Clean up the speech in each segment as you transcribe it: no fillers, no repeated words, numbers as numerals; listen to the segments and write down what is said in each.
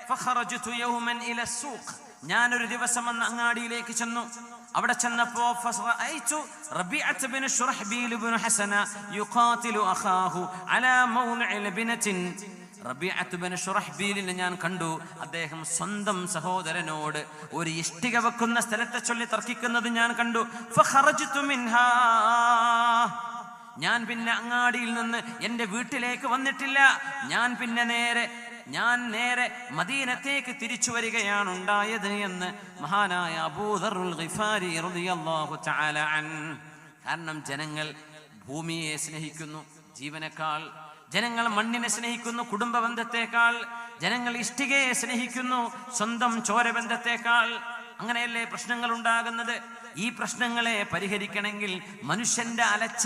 ഫഖറജ്തു യൗമൻ ഇല സൂഖ്, ഞാനൊരു ദിവസം അന്ന് അങ്ങാടിയിലേക്ക് ചെന്നു. അവിടെ ചെന്നപ്പോ ഫറഅയ്തു റബീഅത്ത് ബിൻ ശുറഹ്ബീൽ ബിൻ ഹസന യുഖാതിലു അഖാഹു അലാ മൗളിഇ ലബനത്തിൻ. റബീഅത്ത് ബിൻ ശുറഹ്ബീലിനെ ഞാൻ കണ്ടു. അദ്ദേഹം സ്വന്തം സഹോദരനോട് ഒരു ഇഷ്ടിക വെക്കുന്ന സ്ഥലത്തെ ചൊല്ലി തർക്കിക്കുന്നത് ഞാൻ കണ്ടു. ഫഖറജ്തു മിൻഹാ, ഞാൻ പിന്നെ അങ്ങാടിയിൽ നിന്ന് എൻ്റെ വീട്ടിലേക്ക് വന്നിട്ടില്ല. ഞാൻ നേരെ മദീനത്തേക്ക് തിരിച്ചു വരികയാണ് ഉണ്ടായത് എന്ന് മഹാനായ അബൂദറുൽ ഗിഫാരി റളിയല്ലാഹു തആല അൻഹു. കാരണം ജനങ്ങൾ ഭൂമിയെ സ്നേഹിക്കുന്നു ജീവനേക്കാൾ, ജനങ്ങൾ മണ്ണിനെ സ്നേഹിക്കുന്നു കുടുംബ ബന്ധത്തെക്കാൾ, ജനങ്ങൾ ഇഷ്ടികയെ സ്നേഹിക്കുന്നു സ്വന്തം ചോരബന്ധത്തെക്കാൾ. അങ്ങനെയല്ലേ പ്രശ്നങ്ങൾ ഉണ്ടാകുന്നത്? ഈ പ്രശ്നങ്ങളെ പരിഹരിക്കണമെങ്കിൽ മനുഷ്യന്റെ അലച്ച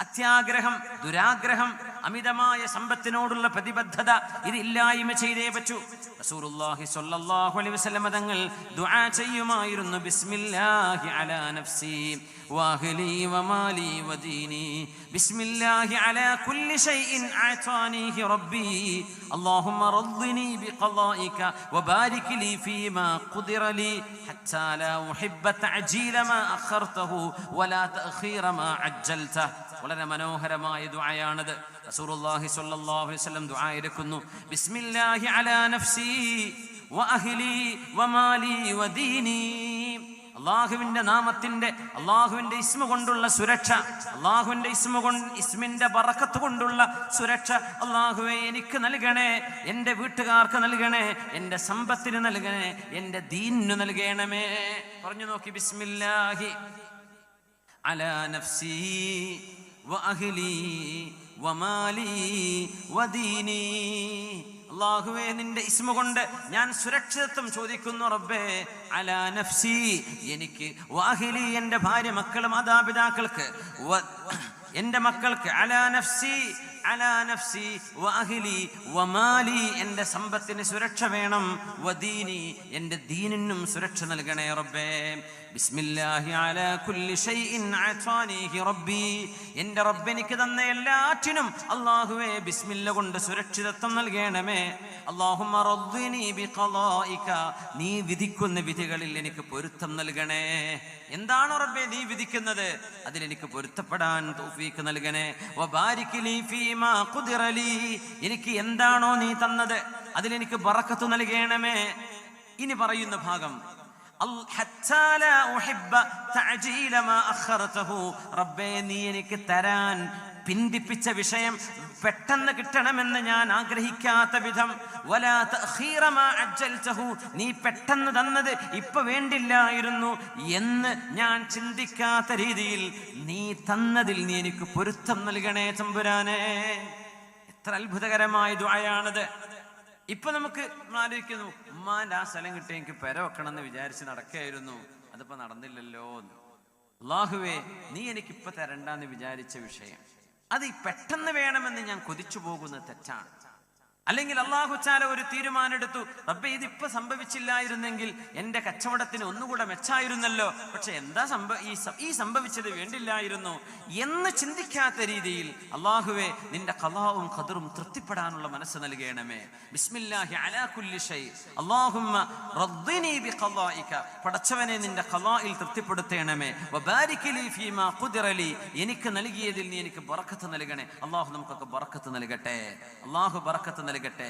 അത്യാഗ്രഹം, ദുരാഗ്രഹം, അമിതമായ സമ്പത്തിനോടുള്ള പ്രതിബദ്ധത, ഇത് ഇല്ലായ്മ ചെയ്തേ പറ്റൂ. റസൂലുള്ളാഹി സ്വല്ലല്ലാഹു അലൈഹി വസല്ലം തങ്ങൾ ദുആ ചെയ്യുമായിരുന്നു, ബിസ്മില്ലാഹി അലാ നഫ്സി വഅഹ്ലി വമാലി വദീനി, ബിസ്മില്ലാഹി അലാ കുല്ലി ഷൈഇൻ അഅതാനിഹി റബ്ബി, അല്ലാഹുമ്മ റദ്ദിനി ബിഖളാഇക വബാരിക് ലി ഫീമാ ഖുദിറ ലി ഹത്താ ലാ ഉഹിബ്ബ തഅജീല മാ അഖർതഹു വലാ തഅഖീറ മാ അജ്ജൽതഹു. വളരെ മനോഹരമായ ദുആയാണത്. റസൂലുള്ളാഹി സ്വല്ലല്ലാഹു അലൈഹി വസല്ലം ദുആ ഇരക്കുന്നു, ബിസ്മില്ലാഹി അലാ നഫ്സി വഅഹ്ലി വമാലി വദീനി. അള്ളാഹുവിന്റെ നാമത്തിന്റെ, അള്ളാഹുവിന്റെ ഇസ്മ കൊണ്ടുള്ള സുരക്ഷ, അള്ളാഹുവിന്റെ ഇസ്മിന്റെ ബറക്കത്ത് കൊണ്ടുള്ള സുരക്ഷ അള്ളാഹുവേ എനിക്ക് നൽകണേ, എൻ്റെ വീട്ടുകാർക്ക് നൽകണേ, എൻ്റെ സമ്പത്തിന് നൽകണേ, എൻ്റെ ദീനിനു നൽകണമേ. പറഞ്ഞു നോക്കി, ബിസ്മില്ലാഹി അലാ നഫ്സി വഅഹ്ലി വമാലി വദീനി. അല്ലാഹുവേ നിന്റെ ഇസ്മ കൊണ്ട് ഞാൻ സുരക്ഷിതത്വം ചോദിക്കുന്നു റബ്ബേ. അലാ നഫ്സി, എനിക്ക്, വഅഹ്ലി എൻ്റെ ഭാര്യ മക്കൾ മാതാപിതാക്കൾക്ക്, എൻ്റെ മക്കൾക്ക്, അലാ നഫ്സി വഅഹ്ലി വമാലി എൻ്റെ സമ്പത്തിന് സുരക്ഷ വേണം, വദീനി എൻ്റെ ദീനിനും സുരക്ഷ നൽകണേ റബ്ബേ. ബിസ്മില്ലാഹി അലാ കുല്ലി ഷൈഇൻ അഅതാനിഹി റബ്ബി, എൻ്റെ റബ്ബ് എനിക്ക് തന്ന എല്ലാറ്റിനും അല്ലാഹുവേ ബിസ്മില്ല കൊണ്ട് സുരക്ഷിതത്വം നൽകണമേ. അല്ലാഹുമ്മ റദ്ദിനി ബിഖളാഇക, നീ വിധിക്കുന്ന വിധികളിൽ എനിക്ക് പൊരുത്തം നൽകണേ. എന്താണോ റബ്ബേ നീ വിധിക്കുന്നത് അതിലെനിക്ക് പൊരുത്തപ്പെടാൻ തൗഫീഖ് നൽകണേ. വബാരിക് ലി ഫീമാ ഖുദിറ ലി, എനിക്ക് എന്താണോ നീ തന്നത് അതിലെനിക്ക് ബറക്കത്ത് നൽകണമേ. ഇനി പറയുന്ന ഭാഗം, റബ്ബേ നീ എനിക്ക് തരാൻ പിന്തിപ്പിച്ച വിഷയം പെട്ടെന്ന് കിട്ടണമെന്ന് ഞാൻ ആഗ്രഹിക്കാത്ത വിധം, വലാ തഅഖീറ മാ അജ്ജൽതഹു, നീ പെട്ടെന്ന് തന്നത് ഇപ്പൊ വേണ്ടില്ലായിരുന്നു എന്ന് ഞാൻ ചിന്തിക്കാത്ത രീതിയിൽ നീ തന്നതിൽ നീ എനിക്ക് പൊരുത്തം നൽകണേ തമ്പുരാനെ. എത്ര അത്ഭുതകരമായ ദുആയാണത്. ഇപ്പൊ നമുക്ക് ആലോചിക്കുന്നു, ഉമ്മാന്റെ ആ സ്ഥലം കിട്ടി എനിക്ക് പെര വെക്കണം എന്ന് വിചാരിച്ച് നടക്കുകയായിരുന്നു, അതിപ്പോ നടന്നില്ലല്ലോ. അല്ലാഹുവേ നീ എനിക്കിപ്പൊ തരണ്ടെന്ന് വിചാരിച്ച വിഷയം അത് പെട്ടെന്ന് വേണമെന്ന് ഞാൻ കൊതിച്ചു പോകുന്നത് തെറ്റാണ്. അല്ലെങ്കിൽ അല്ലാഹു തആല ഒരു തീരുമാനമെടുത്തു, റബ്ബേ ഇതിപ്പോ സംഭവിച്ചില്ലായിരുന്നെങ്കിൽ എൻ്റെ കച്ചവടത്തിന് ഒന്നുകൂടെ മെച്ചായിരുന്നല്ലോ, പക്ഷെ എന്താ ഈ സംഭവിച്ചത് വേണ്ടില്ലായിരുന്നു എന്ന് ചിന്തിക്കാത്ത രീതിയിൽ അല്ലാഹുവേ നിന്റെ ഖളാഉം ഖദറും തൃപ്തിപ്പെടാനുള്ള മനസ്സ് നൽകണമേ. ബിസ്മില്ലാഹി അലാ കുല്ലി ഷൈ, അല്ലാഹുമ്മ റദ്ദിനി ബിഖളാഇക, പടച്ചവനെ നിന്റെ ഖളാഇൽ തൃപ്തിപ്പെടുത്തണമേ. വബാരിക് ലി ഫീമാ ഖുദിറ ലി, എനിക്ക് നൽകിയതിൽ നീ എനിക്ക് ബറക്കത്ത് നൽകണേ. അല്ലാഹു നമുക്കൊക്കെ ബറക്കത്ത് നൽകട്ടെ. അല്ലാഹു ബറക്കത്ത് നൽകട്ടെ.